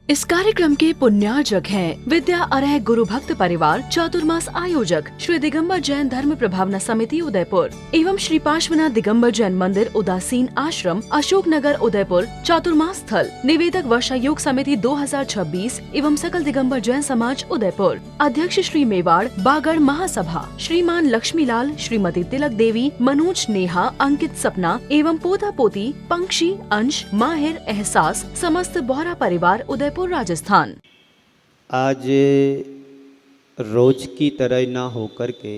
इस कार्यक्रम के पुण्यार्जक हैं विद्या अरह गुरु भक्त परिवार चातुर्मास आयोजक श्री दिगंबर जैन धर्म प्रभावना समिति उदयपुर एवं श्री पार्श्वनाथ दिगंबर जैन मंदिर उदासीन आश्रम अशोक नगर उदयपुर चातुर्मास स्थल निवेदक वर्षा योग समिति 2026 एवं सकल दिगंबर जैन समाज उदयपुर अध्यक्ष श्री मेवाड़ बागड़ महासभा श्रीमान लक्ष्मीलाल श्रीमती तिलक देवी मनोज नेहा अंकित सपना एवं पोता पोती पंक्षी अंश माहिर एहसास समस्त बोहरा परिवार उदयपुर राजस्थान। आज रोज की तरह ना होकर के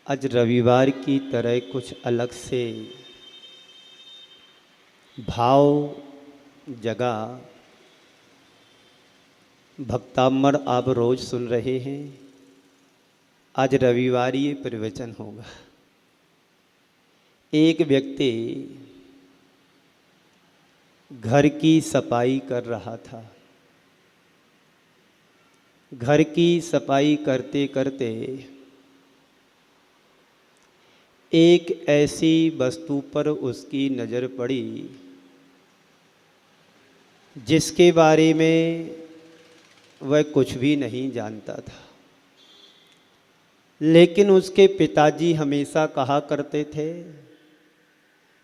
आज रविवार की तरह कुछ अलग से भाव जगा भक्तामर आप रोज सुन रहे हैं। आज रविवार ये प्रवचन होगा। एक व्यक्ति घर की सफाई कर रहा था। घर की सफाई करते करते एक ऐसी वस्तु पर उसकी नज़र पड़ी जिसके बारे में वह कुछ भी नहीं जानता था, लेकिन उसके पिताजी हमेशा कहा करते थे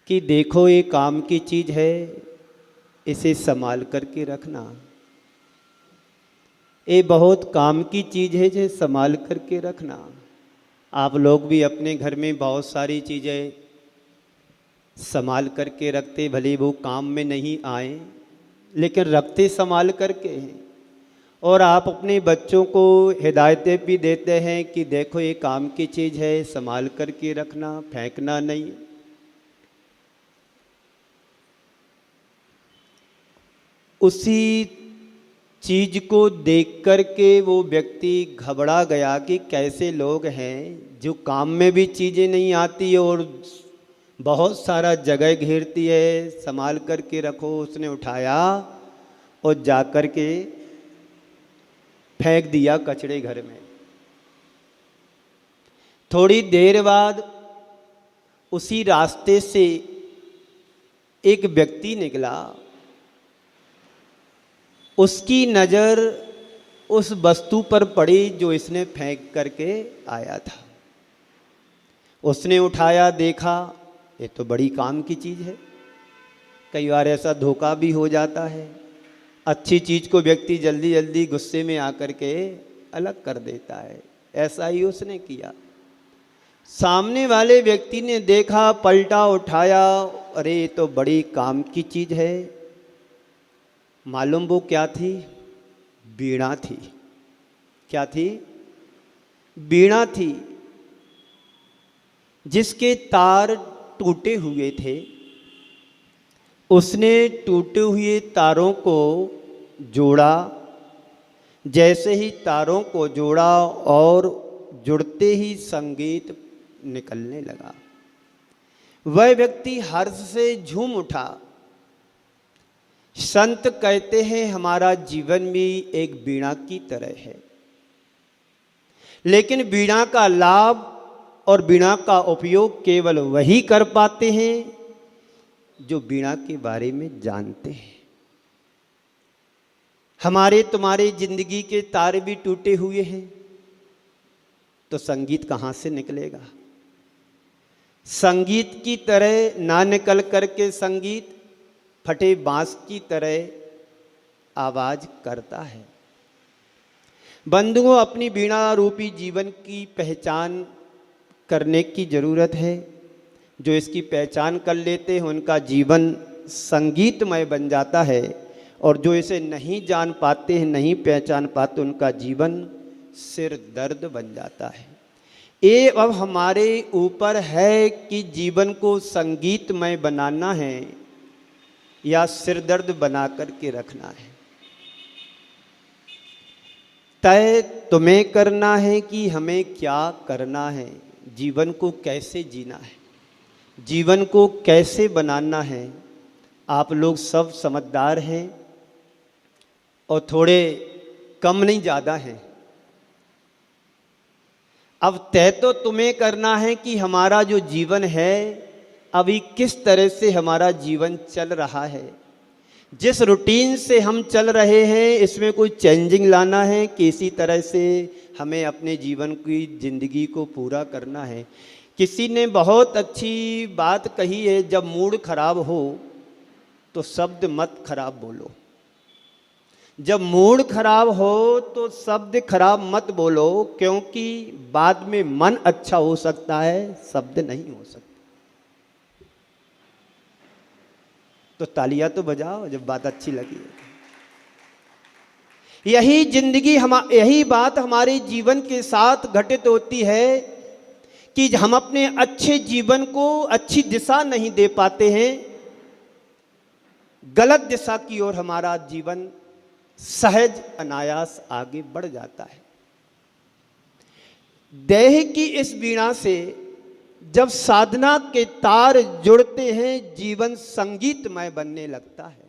कि देखो ये काम की चीज़ है, इसे संभाल करके रखना। ये बहुत काम की चीज़ है, जो संभाल करके रखना। आप लोग भी अपने घर में बहुत सारी चीज़ें संभाल करके रखते, भले वो काम में नहीं आए लेकिन रखते संभाल करके हैं। और आप अपने बच्चों को हिदायतें भी देते हैं कि देखो ये काम की चीज़ है, संभाल करके रखना, फेंकना नहीं। उसी चीज़ को देख कर के वो व्यक्ति घबरा गया कि कैसे लोग हैं जो काम में भी चीज़ें नहीं आती और बहुत सारा जगह घेरती है, संभाल करके रखो। उसने उठाया और जा कर के फेंक दिया कचड़े घर में। थोड़ी देर बाद उसी रास्ते से एक व्यक्ति निकला। उसकी नज़र उस वस्तु पर पड़ी जो इसने फेंक करके आया था। उसने उठाया, देखा, ये तो बड़ी काम की चीज़ है। कई बार ऐसा धोखा भी हो जाता है। अच्छी चीज़ को व्यक्ति जल्दी जल्दी गुस्से में आकर के अलग कर देता है। ऐसा ही उसने किया। सामने वाले व्यक्ति ने देखा, पलटा, उठाया, अरे ये तो बड़ी काम की चीज़ है। मालूम वो क्या थी? वीणा थी। क्या थी? वीणा थी, जिसके तार टूटे हुए थे। उसने टूटे हुए तारों को जोड़ा। जैसे ही तारों को जोड़ा और जुड़ते ही संगीत निकलने लगा। वह व्यक्ति हर्ष से झूम उठा। संत कहते हैं हमारा जीवन भी एक वीणा की तरह है, लेकिन वीणा का लाभ और वीणा का उपयोग केवल वही कर पाते हैं जो वीणा के बारे में जानते हैं। हमारे तुम्हारे जिंदगी के तार भी टूटे हुए हैं, तो संगीत कहाँ से निकलेगा? संगीत की तरह ना निकल करके संगीत फटे बांस की तरह आवाज करता है। बंधुओं, अपनी वीणा रूपी जीवन की पहचान करने की जरूरत है। जो इसकी पहचान कर लेते हैं उनका जीवन संगीतमय बन जाता है, और जो इसे नहीं जान पाते हैं, नहीं पहचान पाते, उनका जीवन सिर दर्द बन जाता है। ये अब हमारे ऊपर है कि जीवन को संगीतमय बनाना है या सिरदर्द बना करके रखना है। तय तुम्हें करना है कि हमें क्या करना है, जीवन को कैसे जीना है, जीवन को कैसे बनाना है। आप लोग सब समझदार हैं और थोड़े कम नहीं ज़्यादा हैं। अब तय तो तुम्हें करना है कि हमारा जो जीवन है अभी किस तरह से हमारा जीवन चल रहा है। जिस रूटीन से हम चल रहे हैं इसमें कोई चेंजिंग लाना है कि इसी तरह से हमें अपने जीवन की ज़िंदगी को पूरा करना है। किसी ने बहुत अच्छी बात कही है, जब मूड खराब हो तो शब्द मत खराब बोलो। जब मूड खराब हो तो शब्द खराब मत बोलो, क्योंकि बाद में मन अच्छा हो सकता है, शब्द नहीं हो सकता। तो तालियां तो बजाओ जब बात अच्छी लगी। यही जिंदगी यही बात हमारे जीवन के साथ घटित होती है कि हम अपने अच्छे जीवन को अच्छी दिशा नहीं दे पाते हैं, गलत दिशा की ओर हमारा जीवन सहज अनायास आगे बढ़ जाता है। देह की इस वीणा से जब साधना के तार जुड़ते हैं जीवन संगीतमय बनने लगता है।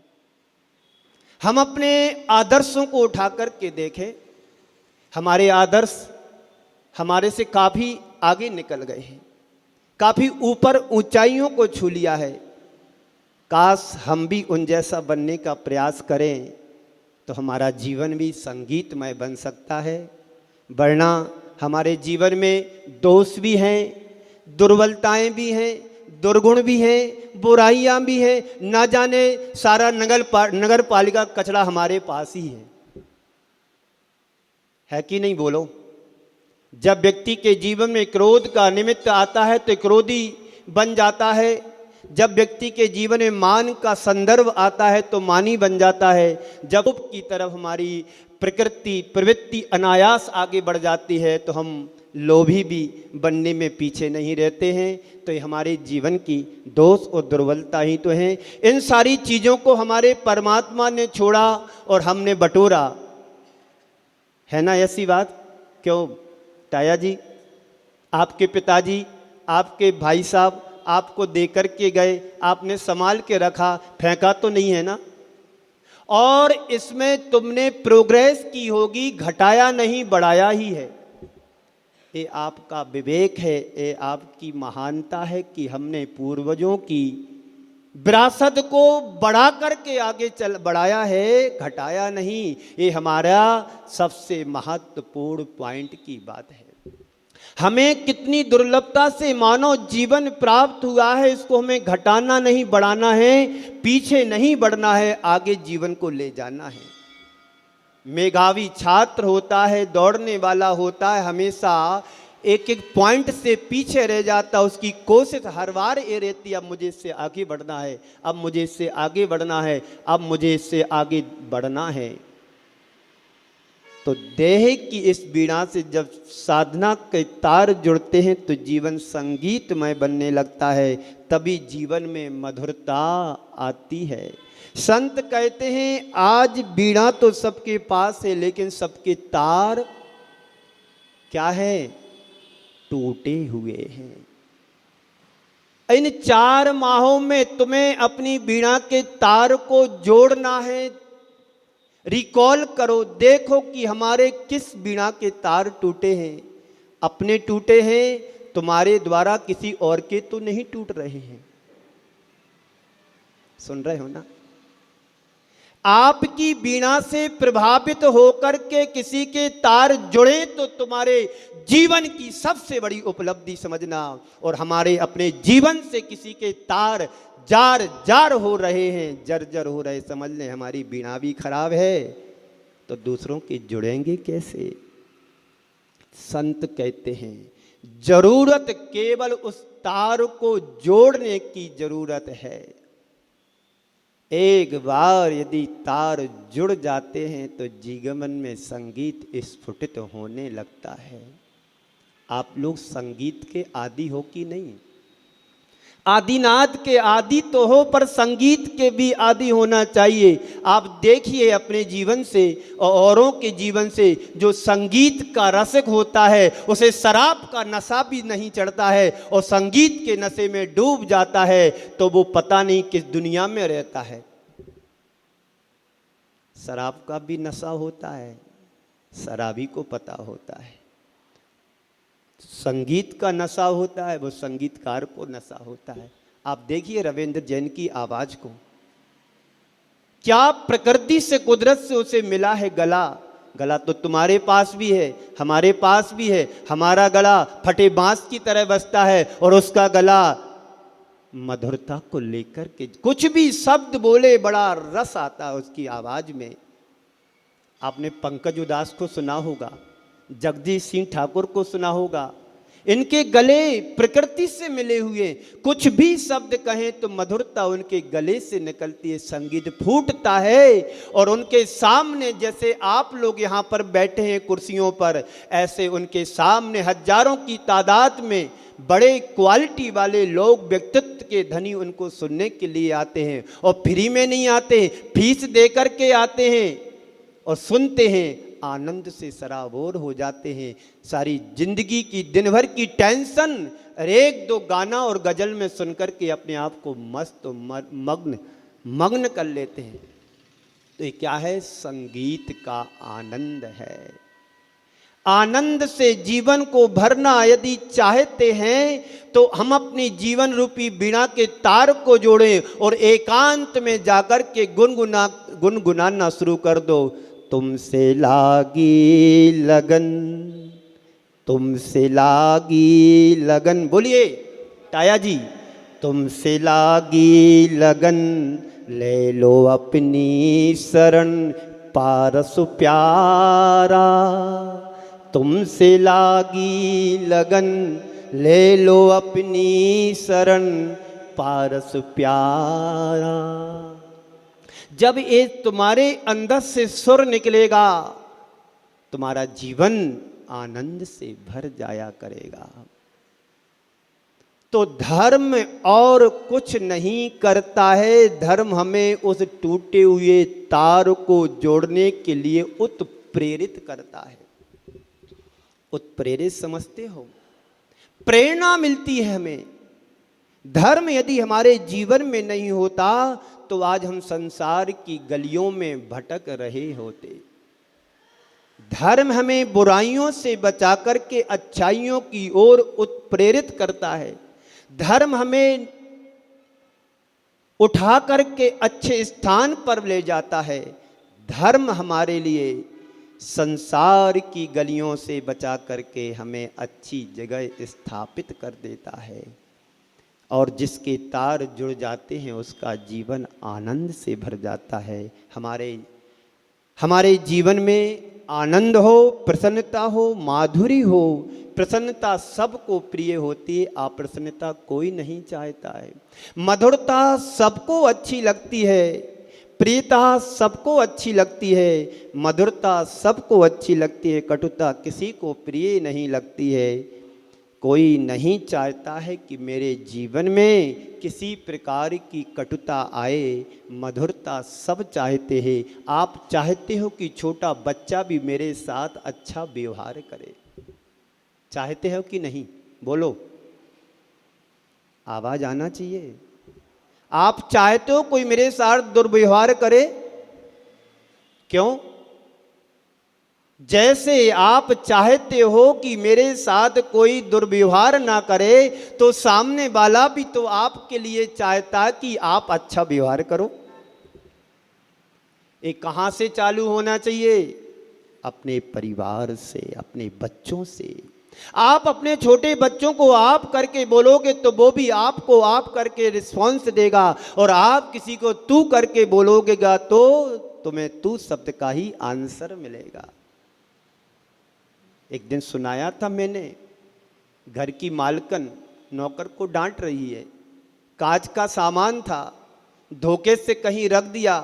हम अपने आदर्शों को उठा करके देखें, हमारे आदर्श हमारे से काफ़ी आगे निकल गए हैं, काफ़ी ऊपर ऊंचाइयों को छू लिया है। काश हम भी उन जैसा बनने का प्रयास करें तो हमारा जीवन भी संगीतमय बन सकता है। वरना हमारे जीवन में दोष भी हैं, दुर्बलताएं भी हैं, दुर्गुण भी हैं, बुराइयां भी हैं, ना जाने सारा नगर पालिका कचरा हमारे पास ही है कि नहीं बोलो। जब व्यक्ति के जीवन में क्रोध का निमित्त आता है तो क्रोधी बन जाता है। जब व्यक्ति के जीवन में मान का संदर्भ आता है तो मानी बन जाता है। जब की तरफ हमारी प्रवृत्ति अनायास आगे बढ़ जाती है तो हम लोभी भी बनने में पीछे नहीं रहते हैं। तो ये हमारे जीवन की दोष और दुर्बलता ही तो हैं। इन सारी चीज़ों को हमारे परमात्मा ने छोड़ा और हमने बटोरा, है ना ऐसी बात? क्यों ताया जी, आपके पिताजी, आपके भाई साहब आपको दे कर के गए, आपने संभाल के रखा, फेंका तो नहीं है ना? और इसमें तुमने प्रोग्रेस की होगी, घटाया नहीं बढ़ाया ही है। ये आपका विवेक है, ये आपकी महानता है कि हमने पूर्वजों की विरासत को बढ़ा करके आगे बढ़ाया है, घटाया नहीं। ये हमारा सबसे महत्वपूर्ण पॉइंट की बात है। हमें कितनी दुर्लभता से मानव जीवन प्राप्त हुआ है, इसको हमें घटाना नहीं बढ़ाना है, पीछे नहीं बढ़ना है, आगे जीवन को ले जाना है। मेधावी छात्र होता है, दौड़ने वाला होता है, हमेशा एक एक पॉइंट से पीछे रह जाता, उसकी कोशिश हर बार ये रहती अब मुझे इससे आगे बढ़ना है, अब मुझे इससे आगे बढ़ना है, अब मुझे इससे आगे बढ़ना है। तो देह की इस वीणा से जब साधना के तार जुड़ते हैं तो जीवन संगीतमय बनने लगता है, तभी जीवन में मधुरता आती है। संत कहते हैं आज वीणा तो सबके पास है, लेकिन सबके तार क्या है? टूटे हुए हैं। इन 4 माहों में तुम्हें अपनी वीणा के तार को जोड़ना है। रिकॉल करो, देखो कि हमारे किस वीणा के तार टूटे हैं। अपने टूटे हैं, तुम्हारे द्वारा किसी और के तो नहीं टूट रहे हैं। सुन रहे हो ना? आपकी वीणा से प्रभावित होकर के किसी के तार जुड़े तो तुम्हारे जीवन की सबसे बड़ी उपलब्धि समझना। और हमारे अपने जीवन से किसी के तार जार जार हो रहे हैं, जर्जर हो रहे, समझ लें हमारी वीणा भी खराब है, तो दूसरों के जुड़ेंगे कैसे? संत कहते हैं जरूरत केवल उस तार को जोड़ने की जरूरत है। एक बार यदि तार जुड़ जाते हैं तो जीवन में संगीत स्फुटित होने लगता है। आप लोग संगीत के आदी हो कि नहीं? आदिनाद के आदि तो हो, पर संगीत के भी आदि होना चाहिए। आप देखिए अपने जीवन से और औरों के जीवन से, जो संगीत का रसिक होता है उसे शराब का नशा भी नहीं चढ़ता है, और संगीत के नशे में डूब जाता है तो वो पता नहीं किस दुनिया में रहता है। शराब का भी नशा होता है, शराबी को पता होता है। संगीत का नशा होता है, वो संगीतकार को नशा होता है। आप देखिए रविंद्र जैन की आवाज को, क्या प्रकृति से, कुदरत से उसे मिला है गला। गला तो तुम्हारे पास भी है, हमारे पास भी है। हमारा गला फटे बांस की तरह बजता है और उसका गला मधुरता को लेकर के कुछ भी शब्द बोले बड़ा रस आता है उसकी आवाज में। आपने पंकज उदास को सुना होगा, जगदीश सिंह ठाकुर को सुना होगा। इनके गले प्रकृति से मिले हुए, कुछ भी शब्द कहें तो मधुरता उनके गले से निकलती है, संगीत फूटता है। और उनके सामने जैसे आप लोग यहाँ पर बैठे हैं कुर्सियों पर, ऐसे उनके सामने हजारों की तादाद में बड़े क्वालिटी वाले लोग, व्यक्तित्व के धनी उनको सुनने के लिए आते हैं। और फ्री में नहीं आते, फीस दे करके आते हैं और सुनते हैं, आनंद से सराबोर हो जाते हैं। सारी जिंदगी की दिन भर की टेंशन एक दो गाना और गजल में सुनकर के अपने आप को मस्त मग्न कर लेते हैं। तो ये क्या है? संगीत का आनंद है। आनंद से जीवन को भरना यदि चाहते हैं तो हम अपनी जीवन रूपी बीणा के तार को जोड़ें और एकांत में जाकर के गुनगुनाना शुरू कर दो। तुमसे लागी लगन, तुमसे लागी लगन, बोलिए ताया जी। तुमसे लागी लगन, ले लो अपनी शरण पारस प्यारा। तुमसे लागी लगन, ले लो अपनी शरण पारस प्यारा। जब ये तुम्हारे अंदर से सुर निकलेगा, तुम्हारा जीवन आनंद से भर जाया करेगा। तो धर्म और कुछ नहीं करता है, धर्म हमें उस टूटे हुए तार को जोड़ने के लिए उत्प्रेरित करता है। उत्प्रेरित समझते हो? प्रेरणा मिलती है हमें। धर्म यदि हमारे जीवन में नहीं होता तो आज हम संसार की गलियों में भटक रहे होते। धर्म हमें बुराइयों से बचा करके अच्छाइयों की ओर उत्प्रेरित करता है। धर्म हमें उठा करके अच्छे स्थान पर ले जाता है। धर्म हमारे लिए संसार की गलियों से बचा करके हमें अच्छी जगह स्थापित कर देता है। और जिसके तार जुड़ जाते हैं उसका जीवन आनंद से भर जाता है। हमारे जीवन में आनंद हो, प्रसन्नता हो, माधुरी हो। प्रसन्नता सबको प्रिय होती है, अप्रसन्नता कोई नहीं चाहता है। मधुरता सबको अच्छी लगती है, प्रियता सबको अच्छी लगती है, मधुरता सबको अच्छी लगती है। कटुता किसी को प्रिय नहीं लगती है। कोई नहीं चाहता है कि मेरे जीवन में किसी प्रकार की कटुता आए। मधुरता सब चाहते हैं। आप चाहते हो कि छोटा बच्चा भी मेरे साथ अच्छा व्यवहार करे? चाहते हो कि नहीं? बोलो, आवाज आना चाहिए। आप चाहते हो कोई मेरे साथ दुर्व्यवहार करे? क्यों? जैसे आप चाहते हो कि मेरे साथ कोई दुर्व्यवहार ना करे, तो सामने वाला भी तो आपके लिए चाहता कि आप अच्छा व्यवहार करो। ये कहां से चालू होना चाहिए? अपने परिवार से, अपने बच्चों से। आप अपने छोटे बच्चों को आप करके बोलोगे तो वो भी आपको आप करके रिस्पॉन्स देगा, और आप किसी को तू करके बोलोगेगा तो तुम्हें तू शब्द का ही आंसर मिलेगा। एक दिन सुनाया था मैंने, घर की मालकन नौकर को डांट रही है। कांच का सामान था, धोखे से कहीं रख दिया।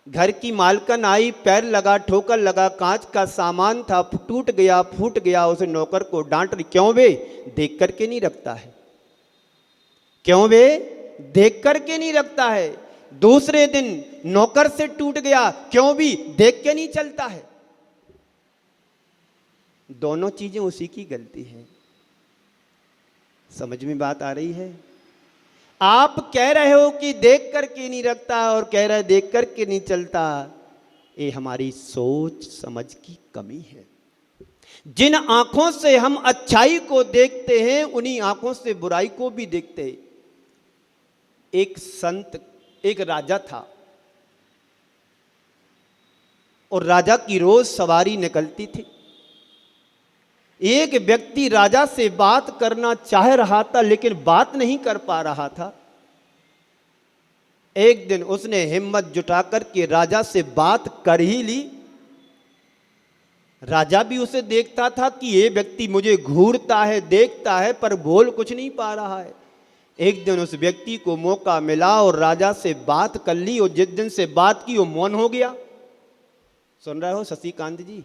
घर की मालकन आई, पैर लगा, ठोकर लगा, कांच का सामान था, टूट गया, फूट गया। उसे नौकर को डांट रही, क्यों बे? देख करके नहीं रखता है। क्यों बे? देख करके नहीं रखता है। दूसरे दिन नौकर से टूट गया, क्यों भी? देख के नहीं चलता है। दोनों चीजें उसी की गलती है। समझ में बात आ रही है? आप कह रहे हो कि देख करके नहीं रखता, और कह रहे देख करके नहीं चलता। ये हमारी सोच समझ की कमी है। जिन आंखों से हम अच्छाई को देखते हैं उन्हीं आंखों से बुराई को भी देखते हैं। एक संत, एक राजा था और राजा की रोज सवारी निकलती थी। एक व्यक्ति राजा से बात करना चाह रहा था लेकिन बात नहीं कर पा रहा था। एक दिन उसने हिम्मत जुटाकर के राजा से बात कर ही ली। राजा भी उसे देखता था कि ये व्यक्ति मुझे घूरता है, देखता है, पर बोल कुछ नहीं पा रहा है। एक दिन उस व्यक्ति को मौका मिला और राजा से बात कर ली, और जिस दिन से बात की वो मौन हो गया। सुन रहे हो शशिकांत जी?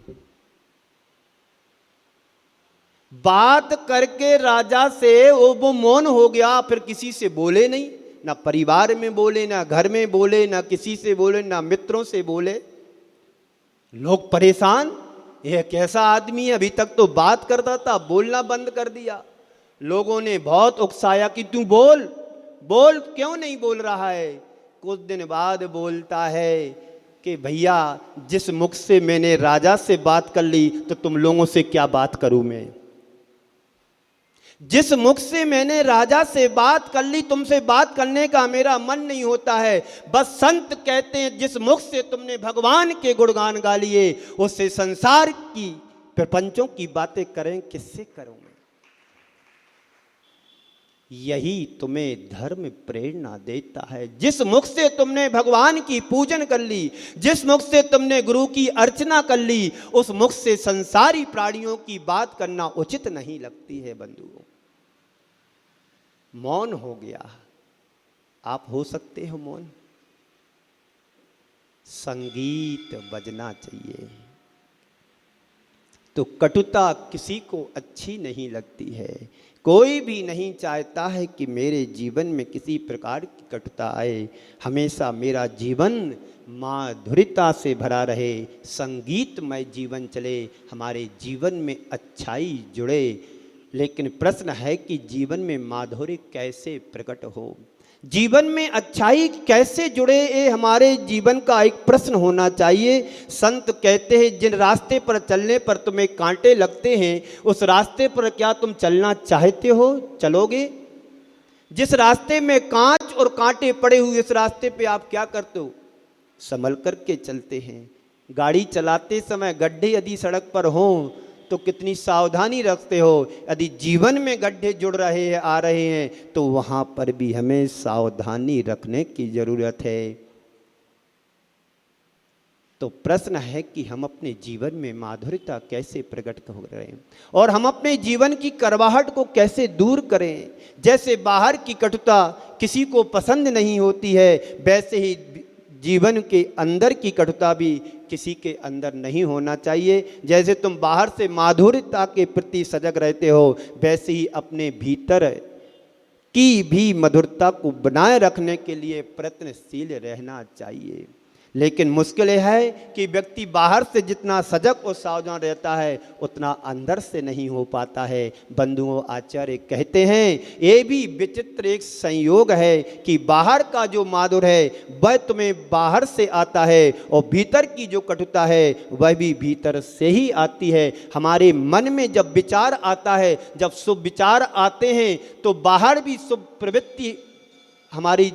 बात करके राजा से वो मौन हो गया, फिर किसी से बोले नहीं, ना परिवार में बोले, ना घर में बोले, ना किसी से बोले, ना मित्रों से बोले। लोग परेशान, यह कैसा आदमी है, अभी तक तो बात करता था, बोलना बंद कर दिया। लोगों ने बहुत उकसाया कि तू बोल बोल, क्यों नहीं बोल रहा है। कुछ दिन बाद बोलता है कि भैया, जिस मुख से मैंने राजा से बात कर ली तो तुम लोगों से क्या बात करूं मैं। जिस मुख से मैंने राजा से बात कर ली, तुमसे बात करने का मेरा मन नहीं होता है। बस संत कहते हैं जिस मुख से तुमने भगवान के गुणगान गा लिए, उससे संसार की प्रपंचों की बातें करें किससे करूं मैं। यही तुम्हें धर्म प्रेरणा देता है। जिस मुख से तुमने भगवान की पूजन कर ली, जिस मुख से तुमने गुरु की अर्चना कर ली, उस मुख से संसारी प्राणियों की बात करना उचित नहीं लगती है। बंधुओं, मौन हो गया। आप हो सकते हो मौन? संगीत बजना चाहिए। तो कटुता किसी को अच्छी नहीं लगती है। कोई भी नहीं चाहता है कि मेरे जीवन में किसी प्रकार की कटुता आए। हमेशा मेरा जीवन माधुर्यता से भरा रहे, संगीतमय जीवन चले, हमारे जीवन में अच्छाई जुड़े। लेकिन प्रश्न है कि जीवन में माधुर्य कैसे प्रकट हो, जीवन में अच्छाई कैसे जुड़े, ये हमारे जीवन का एक प्रश्न होना चाहिए। संत कहते हैं जिन रास्ते पर चलने पर तुम्हें कांटे लगते हैं, उस रास्ते पर क्या तुम चलना चाहते हो? चलोगे? जिस रास्ते में कांच और कांटे पड़े हुए, इस रास्ते पे आप क्या करते हो? संभल करके चलते हैं। गाड़ी चलाते समय गड्ढे यदि सड़क पर हों तो कितनी सावधानी रखते हो। यदि जीवन में गड्ढे जुड़ रहे हैं, आ रहे हैं, तो वहां पर भी हमें सावधानी रखने की जरूरत है। तो प्रश्न है कि हम अपने जीवन में माधुर्यता कैसे प्रकट हो रहे हैं और हम अपने जीवन की करवाहट को कैसे दूर करें। जैसे बाहर की कटुता किसी को पसंद नहीं होती है, वैसे ही जीवन के अंदर की कटुता भी किसी के अंदर नहीं होना चाहिए। जैसे तुम बाहर से माधुर्यता के प्रति सजग रहते हो, वैसे ही अपने भीतर की भी मधुरता को बनाए रखने के लिए प्रयत्नशील रहना चाहिए। लेकिन मुश्किल यह है कि व्यक्ति बाहर से जितना सजग और सावधान रहता है, उतना अंदर से नहीं हो पाता है। बंधुओं, आचार्य कहते हैं ये भी विचित्र एक संयोग है कि बाहर का जो माधुर्य है वह तुम्हें बाहर से आता है, और भीतर की जो कटुता है वह भी भीतर से ही आती है। हमारे मन में जब विचार आता है, जब शुभ विचार आते हैं, तो बाहर भी शुभ प्रवृत्ति हमारी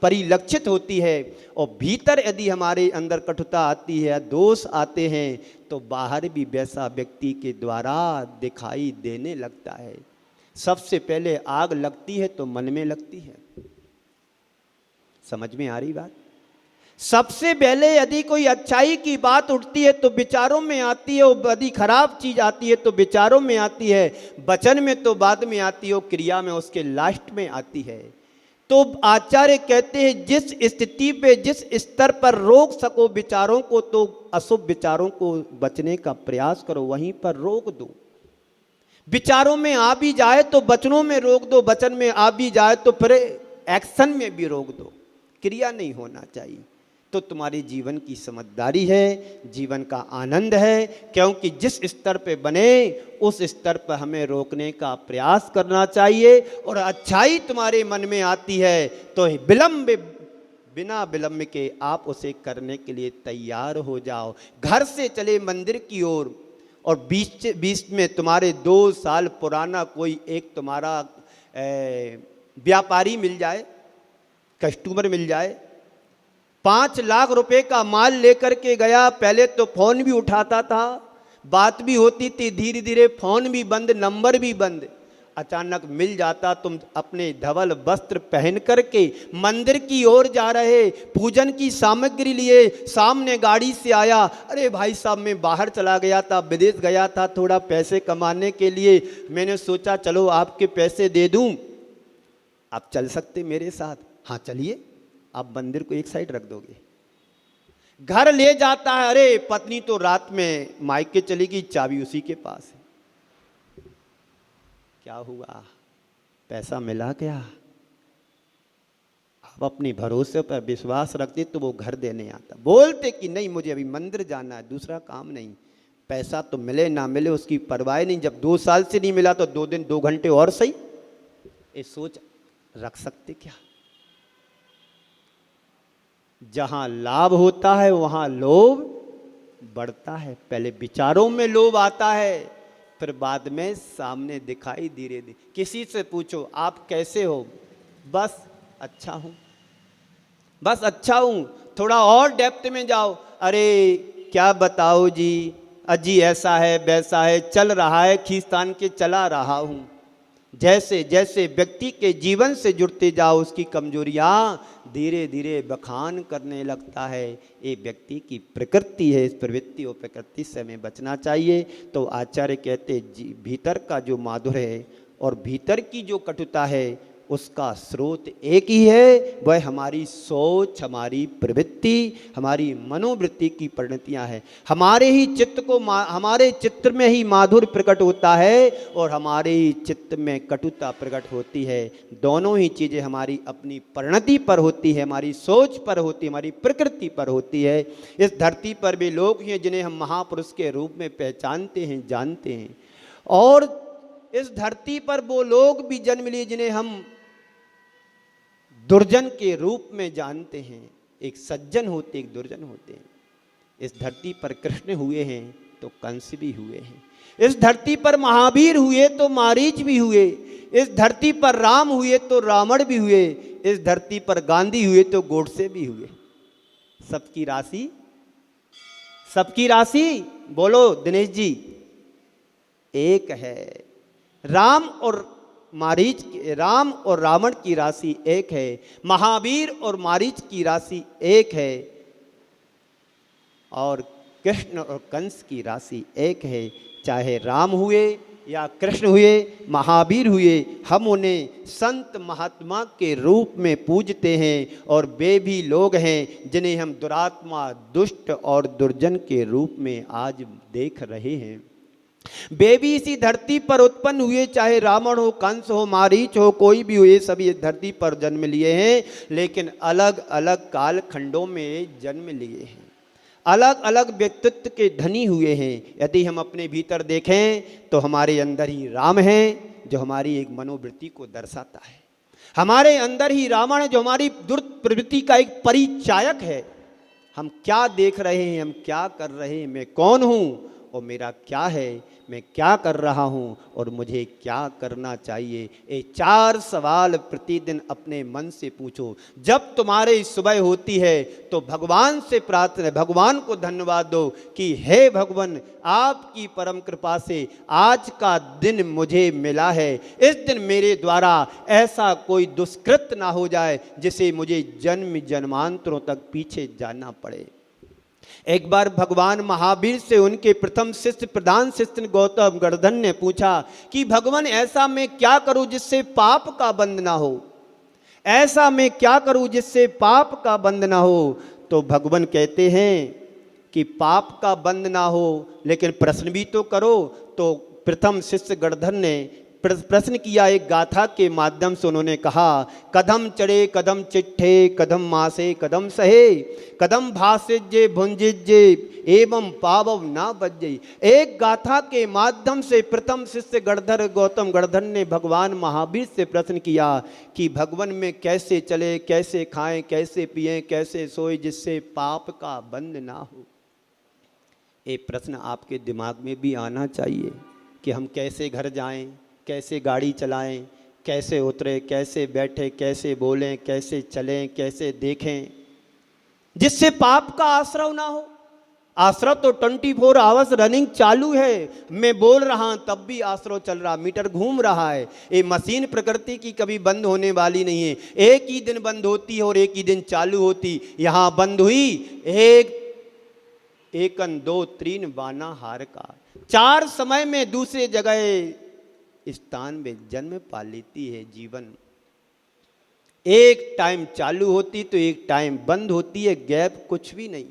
परिलक्षित होती है, और भीतर यदि हमारे अंदर कटुता आती है, दोष आते हैं, तो बाहर भी वैसा व्यक्ति के द्वारा दिखाई देने लगता है। सबसे पहले आग लगती है तो मन में लगती है। समझ में आ रही बात? सबसे पहले यदि कोई अच्छाई की बात उठती है तो विचारों में आती है, और यदि खराब चीज आती है तो विचारों में आती है, वचन में तो बाद में आती है, और क्रिया में उसके लास्ट में आती है। तो आचार्य कहते हैं जिस स्थिति पे, जिस स्तर पर रोक सको विचारों को, तो अशुभ विचारों को बचने का प्रयास करो, वहीं पर रोक दो। विचारों में आ भी जाए तो वचनों में रोक दो, वचन में आ भी जाए तो फिर एक्शन में भी रोक दो। क्रिया नहीं होना चाहिए। तो तुम्हारे जीवन की समझदारी है, जीवन का आनंद है, क्योंकि जिस स्तर पे बने उस स्तर पर हमें रोकने का प्रयास करना चाहिए। और अच्छाई तुम्हारे मन में आती है तो बिना विलंब के आप उसे करने के लिए तैयार हो जाओ। घर से चले मंदिर की ओर, और बीच में तुम्हारे 2 साल पुराना कोई एक तुम्हारा व्यापारी मिल जाए, कस्टमर मिल जाए, 5 लाख रुपए का माल लेकर के गया। पहले तो फोन भी उठाता था, बात भी होती थी, धीरे धीरे फोन भी बंद, नंबर भी बंद। अचानक मिल जाता, तुम अपने धवल वस्त्र पहन करके मंदिर की ओर जा रहे, पूजन की सामग्री लिए, सामने गाड़ी से आया, अरे भाई साहब मैं बाहर चला गया था, विदेश गया था थोड़ा पैसे कमाने के लिए, मैंने सोचा चलो आपके पैसे दे दूं, आप चल सकते मेरे साथ? हाँ चलिए। आप मंदिर को एक साइड रख दोगे, घर ले जाता है, अरे पत्नी तो रात में मायके चली गई, चाबी उसी के पास है। क्या हुआ? पैसा मिला क्या? आप अपने भरोसे पर विश्वास रखते तो वो घर देने आता, बोलते कि नहीं मुझे अभी मंदिर जाना है, दूसरा काम नहीं, पैसा तो मिले ना मिले उसकी परवाह नहीं, जब 2 साल से नहीं मिला तो 2 दिन 2 घंटे और सही। ये सोच रख सकते क्या? जहां लाभ होता है वहां लोभ बढ़ता है। पहले विचारों में लोभ आता है, फिर बाद में सामने दिखाई धीरे धीरे। किसी से पूछो आप कैसे हो, बस अच्छा हूं, बस अच्छा हूं। थोड़ा और डेप्थ में जाओ, अरे क्या बताओ जी, अजी ऐसा है वैसा है, चल रहा है, खींचतान के चला रहा हूं। जैसे जैसे व्यक्ति के जीवन से जुड़ते जाओ उसकी कमजोरियां धीरे धीरे बखान करने लगता है। ये व्यक्ति की प्रकृति है, इस प्रवृत्ति और प्रकृति से हमें बचना चाहिए। तो आचार्य कहते भीतर का जो माधुर्य है और भीतर की जो कटुता है उसका स्रोत एक ही है, वह हमारी सोच, हमारी प्रवृत्ति, हमारी मनोवृत्ति की परिणतियां हैं। हमारे ही हमारे चित्त में ही माधुर्य प्रकट होता है और हमारे ही चित्त में कटुता प्रकट होती है। दोनों ही चीज़ें हमारी अपनी परिणति पर होती है, हमारी सोच पर होती है, हमारी प्रकृति पर होती है। इस धरती पर भी लोग हैं जिन्हें हम महापुरुष के रूप में पहचानते हैं, जानते हैं, और इस धरती पर वो लोग भी जन्म लिए जिन्हें हम दुर्जन के रूप में जानते हैं। एक सज्जन होते, एक दुर्जन होते हैं। इस धरती पर कृष्ण हुए हैं तो कंस भी हुए हैं, इस धरती पर महावीर हुए तो मारीच भी हुए, इस धरती पर राम हुए तो रावण भी हुए, इस धरती पर गांधी हुए तो गोडसे भी हुए। सबकी राशि, सबकी राशि बोलो दिनेश जी, एक है। राम और रावण की राशि एक है, महावीर और मारीच की राशि एक है, और कृष्ण और कंस की राशि एक है। चाहे राम हुए या कृष्ण हुए, महावीर हुए, हम उन्हें संत महात्मा के रूप में पूजते हैं, और वे भी लोग हैं जिन्हें हम दुरात्मा, दुष्ट और दुर्जन के रूप में आज देख रहे हैं। वे भी इसी धरती पर उत्पन्न हुए, चाहे रावण हो, कंस हो, मारीच हो, कोई भी हुए, सभी इस धरती पर जन्म लिए हैं, लेकिन अलग अलग काल खंडों में जन्म लिए हैं, अलग अलग व्यक्तित्व के धनी हुए हैं। यदि हम अपने भीतर देखें तो हमारे अंदर ही राम है जो हमारी एक मनोवृत्ति को दर्शाता है, हमारे अंदर ही रावण है जो हमारी दुष्ट प्रवृत्ति का एक परिचायक है। हम क्या देख रहे हैं, हम क्या कर रहे हैं, मैं कौन हूँ और मेरा क्या है, मैं क्या कर रहा हूँ और मुझे क्या करना चाहिए। ये 4 सवाल प्रतिदिन अपने मन से पूछो। जब तुम्हारी सुबह होती है तो भगवान से प्रार्थना, भगवान को धन्यवाद दो कि हे भगवान, आपकी परम कृपा से आज का दिन मुझे मिला है। इस दिन मेरे द्वारा ऐसा कोई दुष्कृत ना हो जाए जिसे मुझे जन्म जन्मांतरों तक पीछे जाना पड़े। एक बार भगवान महावीर से उनके प्रथम शिष्य, प्रधान शिष्य गौतम गर्दन ने पूछा कि भगवान ऐसा मैं क्या करूं जिससे पाप का बंध ना हो, ऐसा मैं क्या करूं जिससे पाप का बंध ना हो। तो भगवान कहते हैं कि पाप का बंध ना हो लेकिन प्रश्न भी तो करो। तो प्रथम शिष्य गर्दन ने प्रश्न किया, एक गाथा के माध्यम से उन्होंने कहा, कदम चढ़े कदम चिट्ठे, कदम मासे कदम सहे, कदम भाषिज्य भुंजिज्य एवं पावव ना बज्जय। एक गाथा के माध्यम से प्रथम शिष्य गर्धर गौतम गर्धन ने भगवान महावीर से प्रश्न किया कि भगवान में कैसे चले, कैसे खाएं, कैसे पिएं, कैसे सोए जिससे पाप का बंध ना हो। ये प्रश्न आपके दिमाग में भी आना चाहिए कि हम कैसे घर जाएं, कैसे गाड़ी चलाएं, कैसे उतरे, कैसे बैठे, कैसे बोलें, कैसे चलें, कैसे देखें, जिससे पाप का आश्रव ना हो। आश्रव तो 24 आवर्स रनिंग चालू है। मैं बोल रहा हूं तब भी आश्रव चल रहा, मीटर घूम रहा है। ये मशीन प्रकृति की कभी बंद होने वाली नहीं है। एक ही दिन बंद होती है और एक ही दिन चालू होती। यहां बंद हुई एकन 2 3 बाना हार का, 4 समय में दूसरे जगह स्थान में जन्म पा लेती है जीवन। एक टाइम चालू होती तो एक टाइम बंद होती है, गैप कुछ भी नहीं।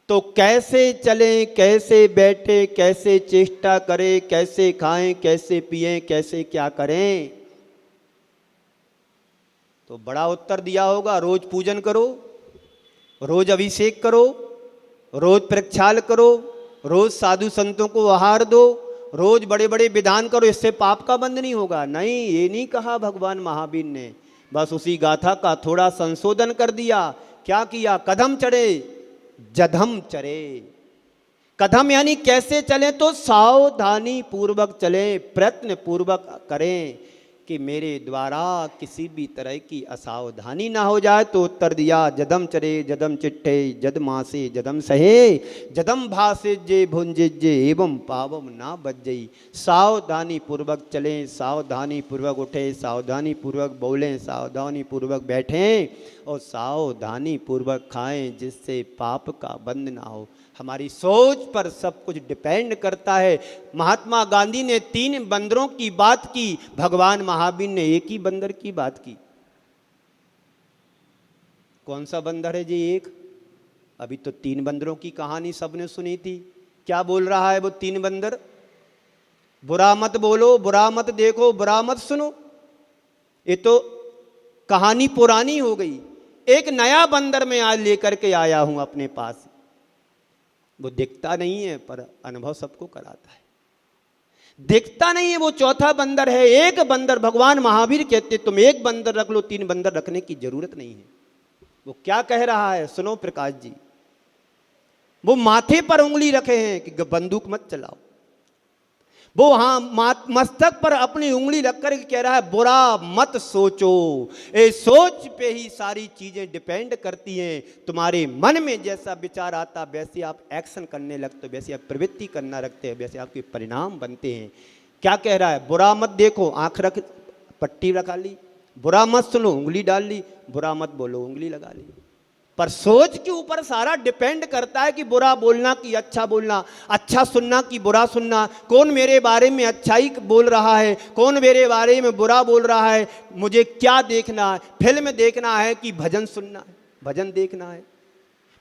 तो कैसे चलें, कैसे बैठे, कैसे चेष्टा करें, कैसे खाएं, कैसे पिएं, कैसे क्या करें, तो बड़ा उत्तर दिया होगा। रोज पूजन करो, रोज अभिषेक करो, रोज प्रक्षाल करो, रोज साधु संतों को आहार दो, रोज बड़े बड़े विधान करो, इससे पाप का बंध नहीं होगा। नहीं, ये नहीं कहा भगवान महावीर ने। बस उसी गाथा का थोड़ा संशोधन कर दिया। क्या किया? कदम चढ़े जधम चरे। कदम यानी कैसे चलें? तो सावधानी पूर्वक चलें, प्रयत्न पूर्वक करें कि मेरे द्वारा किसी भी तरह की असावधानी ना हो जाए। तो उत्तर दिया, जदम चरे जदम चिट्ठे, जद मासे जदम सहे, जदम भासे जे भुंजे एवं पावम ना बज्जई। सावधानी पूर्वक चलें, सावधानी पूर्वक उठें, सावधानी पूर्वक बोलें, सावधानी पूर्वक बैठें और सावधानी पूर्वक खाएं, जिससे पाप का बंध ना हो। हमारी सोच पर सब कुछ डिपेंड करता है। महात्मा गांधी ने 3 बंदरों की बात की, भगवान महावीर ने एक ही बंदर की बात की। कौन सा बंदर है जी? एक। अभी तो 3 बंदरों की कहानी सबने सुनी थी। क्या बोल रहा है वो 3 बंदर? बुरा मत बोलो, बुरा मत देखो, बुरा मत सुनो। ये तो कहानी पुरानी हो गई। एक नया बंदर मैं आज लेकर के आया हूं अपने पास। वो दिखता नहीं है पर अनुभव सबको कराता है। दिखता नहीं है, वो चौथा बंदर है। एक बंदर, भगवान महावीर कहते तुम एक बंदर रख लो, 3 बंदर रखने की जरूरत नहीं है। वो क्या कह रहा है सुनो प्रकाश जी। वो माथे पर उंगली रखे हैं कि बंदूक मत चलाओ। वो मस्तक पर अपनी उंगली रखकर कह रहा है बुरा मत सोचो। ए सोच पे ही सारी चीजें डिपेंड करती हैं। तुम्हारे मन में जैसा विचार आता वैसे आप एक्शन करने लगते हो, वैसे आप प्रवृत्ति करना रखते हैं, वैसे आपके परिणाम बनते हैं। क्या कह रहा है? बुरा मत देखो, आंख रख, पट्टी रखा ली। बुरा मत सुनो, उंगली डाल ली। बुरा मत बोलो, उंगली लगा ली। पर सोच के ऊपर सारा डिपेंड करता है कि बुरा बोलना कि अच्छा बोलना, अच्छा सुनना कि बुरा सुनना, कौन मेरे बारे में अच्छाई बोल रहा है, कौन मेरे बारे में बुरा बोल रहा है, मुझे क्या देखना है, फिल्म देखना है कि भजन सुनना है, भजन देखना है,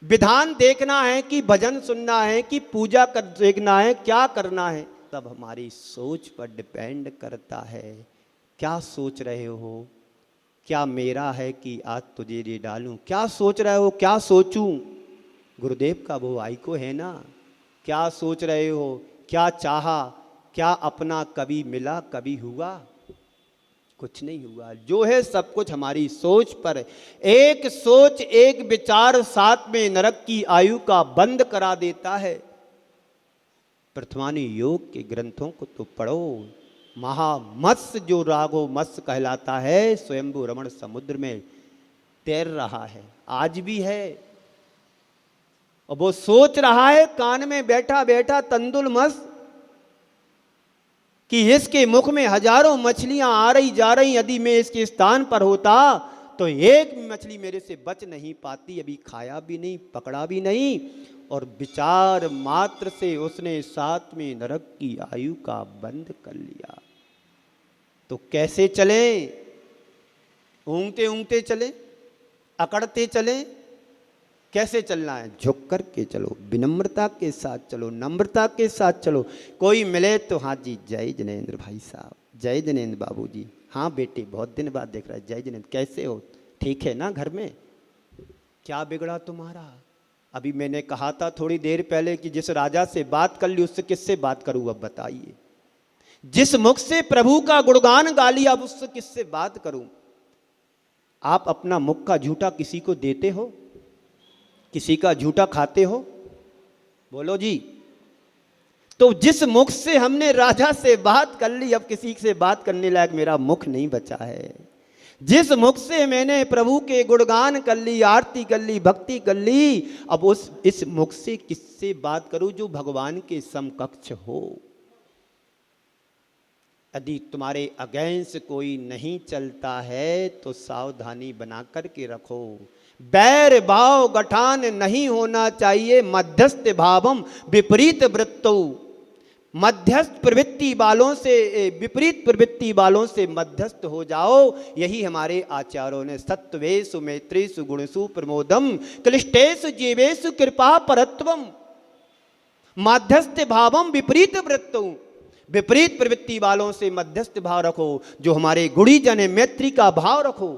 विधान देखना है कि भजन सुनना है कि पूजा कर देखना है, क्या करना है। तब हमारी सोच पर डिपेंड करता है। क्या सोच रहे हो? क्या मेरा है कि आज तुझे दे डालूं? क्या सोच रहे हो? क्या सोचूं? गुरुदेव का वो आइको है ना। क्या सोच रहे हो? क्या चाहा? क्या अपना कभी मिला, कभी हुआ? कुछ नहीं हुआ। जो है सब कुछ हमारी सोच पर। एक सोच, एक विचार साथ में नरक की आयु का बंद करा देता है। प्रथमानी योग के ग्रंथों को तो पढ़ो। महामत्स्य जो राघो मत्स्य कहलाता है, स्वयंभू रमण समुद्र में तैर रहा है, आज भी है। और वो सोच रहा है कान में बैठा बैठा तंदुल मत्स्य कि इसके मुख में हजारों मछलियां आ रही जा रही, यदि मैं इसके स्थान पर होता तो एक मछली मेरे से बच नहीं पाती। अभी खाया भी नहीं, पकड़ा भी नहीं, और विचार मात्र से उसने 7वें नरक की आयु का बंद कर लिया। तो कैसे चले? ऊँगते ऊँगते चले, अकड़ते चले? कैसे चलना है? झुक कर के चलो, विनम्रता के साथ चलो, नम्रता के साथ चलो। कोई मिले तो हाँ जी, जय जिनेंद्र भाई साहब, जय जिनेंद्र बाबू जी, हाँ बेटे बहुत दिन बाद देख रहा है, जय जिनेंद्र, कैसे हो? ठीक है ना? घर में क्या बिगड़ा तुम्हारा? अभी मैंने कहा था थोड़ी देर पहले कि जिस राजा से बात कर ली उससे किससे बात करूं? अब बताइए। जिस मुख से प्रभु का गुणगान गा लिया, अब उससे किससे बात करूं? आप अपना मुख का झूठा किसी को देते हो? किसी का झूठा खाते हो? बोलो जी। तो जिस मुख से हमने राजा से बात कर ली, अब किसी से बात करने लायक मेरा मुख नहीं बचा है। जिस मुख से मैंने प्रभु के गुणगान कर ली, आरती कर ली, भक्ति कर ली, अब इस मुख से किससे बात करूं जो भगवान के समकक्ष हो। यदि तुम्हारे अगेंस्ट कोई नहीं चलता है तो सावधानी बना करके रखो। बैर भाव गठान नहीं होना चाहिए, मध्यस्थ भावम विपरीत वृत्तौ। मध्यस्थ प्रवृत्ति वालों से, विपरीत प्रवृत्ति वालों से मध्यस्थ हो जाओ। यही हमारे आचार्यों ने सत्वेषु मैत्रेषु गुणसु प्रमोदम क्लिष्टेषु जीवेषु कृपा परत्वम मध्यस्थ भावम विपरीत वृत्तौ। विपरीत प्रवृत्ति वालों से मध्यस्थ भाव रखो, जो हमारे गुणीजन है मैत्री का भाव रखो।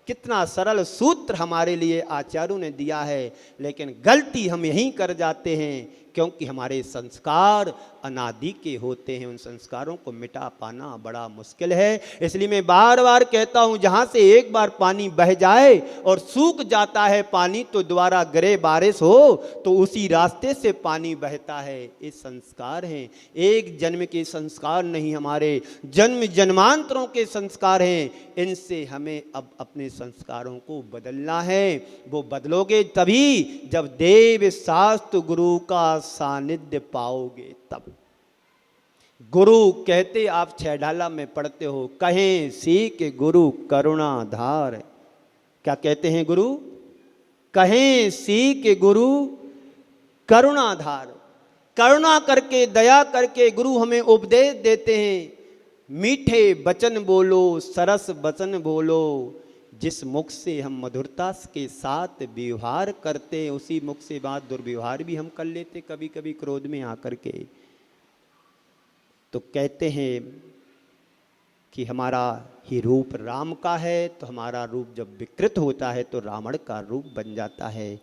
कितना सरल सूत्र हमारे लिए आचार्यों ने दिया है, लेकिन गलती हम यहीं कर जाते हैं क्योंकि हमारे संस्कार अनादि के होते हैं। उन संस्कारों को मिटा पाना बड़ा मुश्किल है। इसलिए मैं बार बार कहता हूं, जहां से एक बार पानी बह जाए और सूख जाता है पानी, तो दोबारा गिरे बारिश हो तो उसी रास्ते से पानी बहता है। ये संस्कार हैं, एक जन्म के संस्कार नहीं, हमारे जन्म जन्मांतरों के संस्कार हैं। इनसे हमें अब अपने संस्कारों को बदलना है। वो बदलोगे तभी जब देव शास्त्र गुरु का सानिध्य पाओगे तब। गुरु कहते आप छह में पढ़ते हो, कहें सीख गुरु करुणाधार। क्या कहते हैं गुरु? कहें सीख गुरु करुणाधार। करुणा करके, दया करके गुरु हमें उपदेश देते हैं, मीठे वचन बोलो, सरस वचन बोलो। जिस मुख से हम मधुरता के साथ व्यवहार करते हैं, उसी मुख से बात दुर्व्यवहार भी हम कर लेते कभी कभी क्रोध में आकर के। तो कहते हैं कि हमारा ही रूप राम का है, तो हमारा रूप जब विकृत होता है तो रावण का रूप बन जाता है।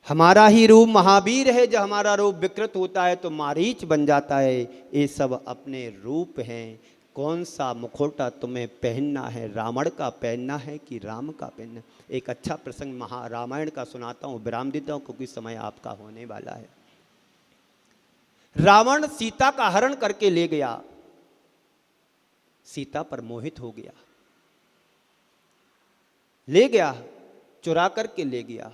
हमारा ही रूप महावीर है, जब हमारा रूप विकृत होता है तो मारीच बन जाता है। ये सब अपने रूप हैं। कौन सा मुखौटा तुम्हें पहनना है, रावण का पहनना है कि राम का पहनना है? एक अच्छा प्रसंग रामायण का सुनाता हूँ, विराम देता हूँ क्योंकि समय आपका होने वाला है। रावण सीता का हरण करके ले गया, सीता पर मोहित हो गया, ले गया, चुरा करके ले गया।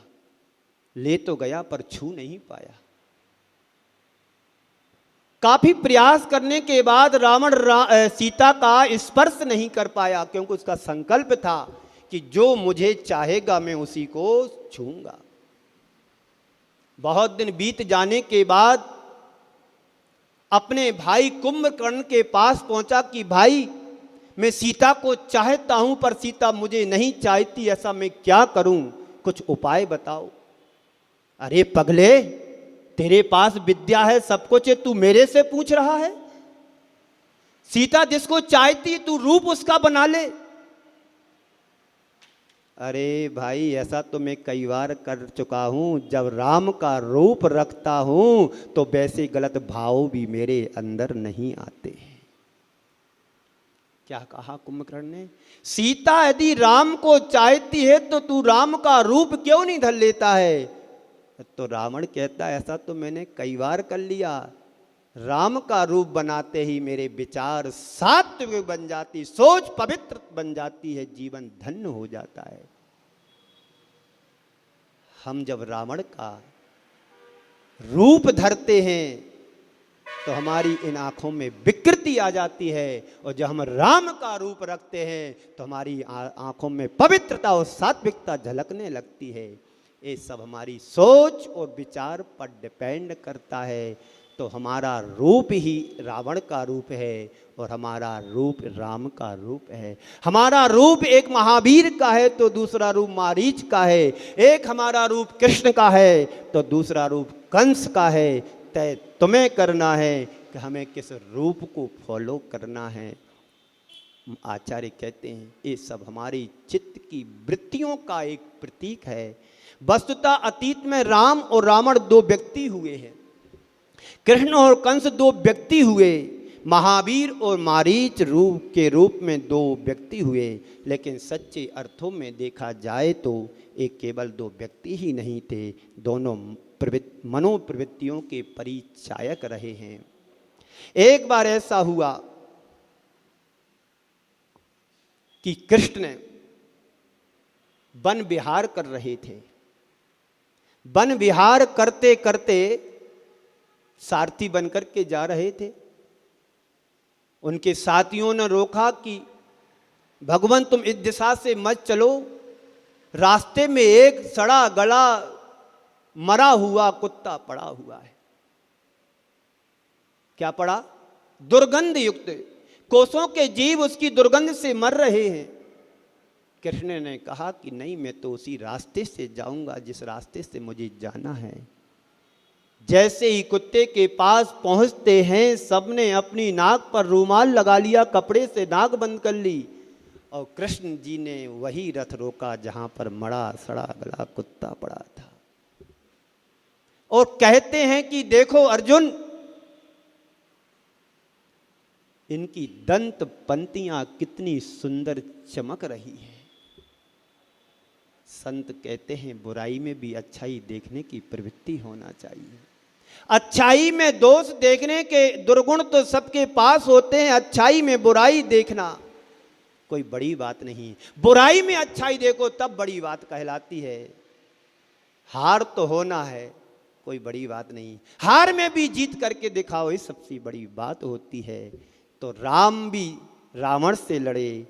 ले तो गया पर छू नहीं पाया। काफी प्रयास करने के बाद रावण सीता का स्पर्श नहीं कर पाया, क्योंकि उसका संकल्प था कि जो मुझे चाहेगा मैं उसी को छूंगा। बहुत दिन बीत जाने के बाद अपने भाई कुंभकर्ण के पास पहुंचा कि भाई, मैं सीता को चाहता हूं पर सीता मुझे नहीं चाहती, ऐसा मैं क्या करूं, कुछ उपाय बताओ। अरे पगले, तेरे पास विद्या है, सब कुछ है, तू मेरे से पूछ रहा है? सीता जिसको चाहती तू रूप उसका बना ले। अरे भाई, ऐसा तो मैं कई बार कर चुका हूं। जब राम का रूप रखता हूं तो वैसे गलत भाव भी मेरे अंदर नहीं आते। क्या कहा कुंभकर्ण ने? सीता यदि राम को चाहती है तो तू राम का रूप क्यों नहीं धर लेता है? तो रावण कहता है, ऐसा तो मैंने कई बार कर लिया। राम का रूप बनाते ही मेरे विचार सात्विक बन जाती, सोच पवित्र बन जाती है, जीवन धन्य हो जाता है। हम जब रावण का रूप धरते हैं तो हमारी इन आंखों में विकृति आ जाती है, और जब हम राम का रूप रखते हैं तो हमारी आंखों में पवित्रता और सात्विकता झलकने लगती है। ये सब हमारी सोच और विचार पर डिपेंड करता है। तो हमारा रूप ही रावण का रूप है और हमारा रूप राम का रूप है। हमारा रूप एक महावीर का है तो दूसरा रूप मारीच का है। एक हमारा रूप कृष्ण का है तो दूसरा रूप कंस का है। तय तुम्हें करना है कि हमें किस रूप को फॉलो करना है। आचार्य कहते हैं ये सब हमारी चित्त की वृत्तियों का एक प्रतीक है। वस्तुतः अतीत में राम और रावण दो व्यक्ति हुए हैं, कृष्ण और कंस दो व्यक्ति हुए, महावीर और मारीच रूप के रूप में दो व्यक्ति हुए। लेकिन सच्चे अर्थों में देखा जाए तो ये केवल दो व्यक्ति ही नहीं थे, दोनों मनोप्रवृत्तियों के परिचायक रहे हैं। एक बार ऐसा हुआ कि कृष्ण वन विहार कर रहे थे। वन विहार करते करते सारथी बनकर के जा रहे थे। उनके साथियों ने रोका कि भगवान तुम इस दिशा से मत चलो, रास्ते में एक सड़ा गला मरा हुआ कुत्ता पड़ा हुआ है। क्या पड़ा? दुर्गंध युक्त, कोसों के जीव उसकी दुर्गंध से मर रहे हैं। कृष्ण ने कहा कि नहीं, मैं तो उसी रास्ते से जाऊंगा जिस रास्ते से मुझे जाना है। जैसे ही कुत्ते के पास पहुंचते हैं, सबने अपनी नाक पर रूमाल लगा लिया, कपड़े से नाक बंद कर ली, और कृष्ण जी ने वही रथ रोका जहां पर मरा सड़ा गला कुत्ता पड़ा था। और कहते हैं कि देखो अर्जुन, इनकी दंत पंक्तियां कितनी सुंदर चमक रही है। संत कहते हैं बुराई में भी अच्छाई देखने की प्रवृत्ति होना चाहिए। अच्छाई में दोष देखने के दुर्गुण तो सबके पास होते हैं, अच्छाई में बुराई देखना कोई बड़ी बात नहीं। बुराई में अच्छाई देखो तब बड़ी बात कहलाती है। हार तो होना है, कोई बड़ी बात नहीं। हार में भी जीत करके दिखाओ, ये सबसे बड़ी बात होती है। तो राम भी रावण से लड़े,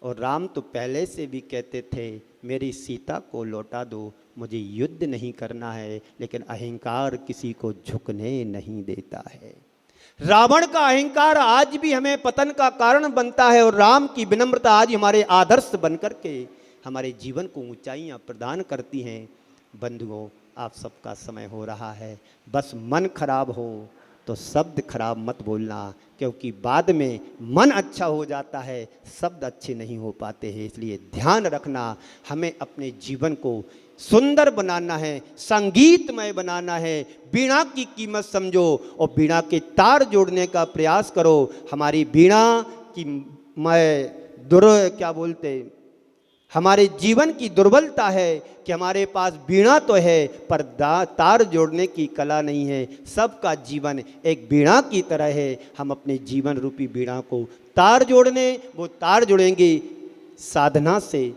और राम तो पहले से भी कहते थे मेरी सीता को लौटा दो, मुझे युद्ध नहीं करना है, लेकिन अहंकार किसी को झुकने नहीं देता है। रावण का अहंकार आज भी हमें पतन का कारण बनता है, और राम की विनम्रता आज हमारे आदर्श बनकर के हमारे जीवन को ऊंचाइयां प्रदान करती हैं। बंधुओं, आप सबका समय हो रहा है, बस मन खराब हो तो शब्द खराब मत बोलना, क्योंकि बाद में मन अच्छा हो जाता है, शब्द अच्छे नहीं हो पाते हैं। इसलिए ध्यान रखना, हमें अपने जीवन को सुंदर बनाना है, संगीतमय बनाना है। बीणा की कीमत समझो और बीणा के तार जोड़ने का प्रयास करो। हमारी बीणा की हमारे जीवन की दुर्बलता है कि हमारे पास बीणा तो है पर तार जोड़ने की कला नहीं है। सबका जीवन एक बीणा की तरह है। हम अपने जीवन रूपी बीणा को तार जोड़ने, वो तार जुड़ेंगे साधना से,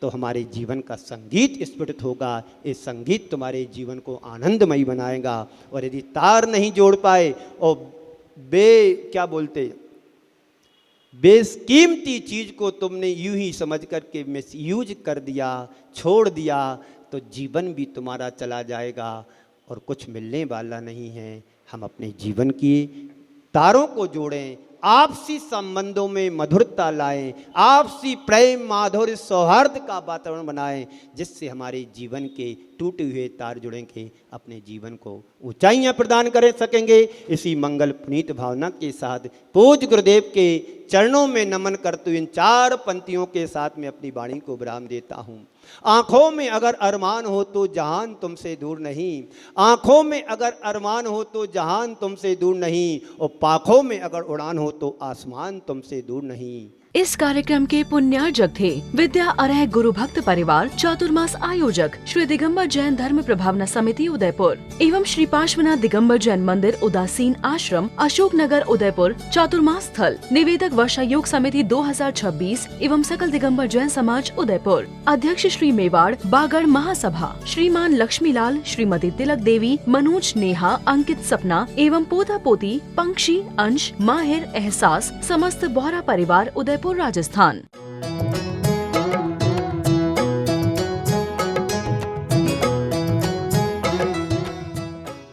तो हमारे जीवन का संगीत स्फुटित होगा। ये संगीत तुम्हारे जीवन को आनंदमयी बनाएगा। और यदि तार नहीं जोड़ पाए और बेकीमती चीज को तुमने यूं ही समझ करके मिसयूज कर दिया, छोड़ दिया, तो जीवन भी तुम्हारा चला जाएगा और कुछ मिलने वाला नहीं है। हम अपने जीवन की तारों को जोड़ें, आपसी संबंधों में मधुरता लाएं, आपसी प्रेम माधुर्य सौहार्द का वातावरण बनाएं, जिससे हमारे जीवन के टूटे हुए तार जुड़ेंगे, अपने जीवन को ऊंचाइयां प्रदान कर सकेंगे। इसी मंगल पुनीत भावना के साथ पूज्य गुरुदेव के चरणों में नमन करते हुए इन 4 पंक्तियों के साथ में अपनी वाणी को विराम देता हूँ। आंखों में अगर अरमान हो तो जहान तुमसे दूर नहीं, आंखों में अगर अरमान हो तो जहान तुमसे दूर नहीं, और पाखों में अगर उड़ान हो तो आसमान तुमसे दूर नहीं। इस कार्यक्रम के पुण्यार्जक थे विद्या अरह गुरु भक्त परिवार चातुर्मास आयोजक श्री दिगंबर जैन धर्म प्रभावना समिति उदयपुर एवं श्री पार्श्वनाथ दिगंबर जैन मंदिर उदासीन आश्रम अशोक नगर उदयपुर। चातुर्मास स्थल निवेदक वर्षा योग समिति 2026 एवं सकल दिगंबर जैन समाज उदयपुर। अध्यक्ष श्री मेवाड़ बागड़ महासभा श्रीमान लक्ष्मीलाल, श्रीमती तिलक देवी, मनोज, नेहा, अंकित, सपना एवं पोता पोती, पंक्षी, अंश, माहिर, एहसास, समस्त बोहरा परिवार उदयपुर राजस्थान।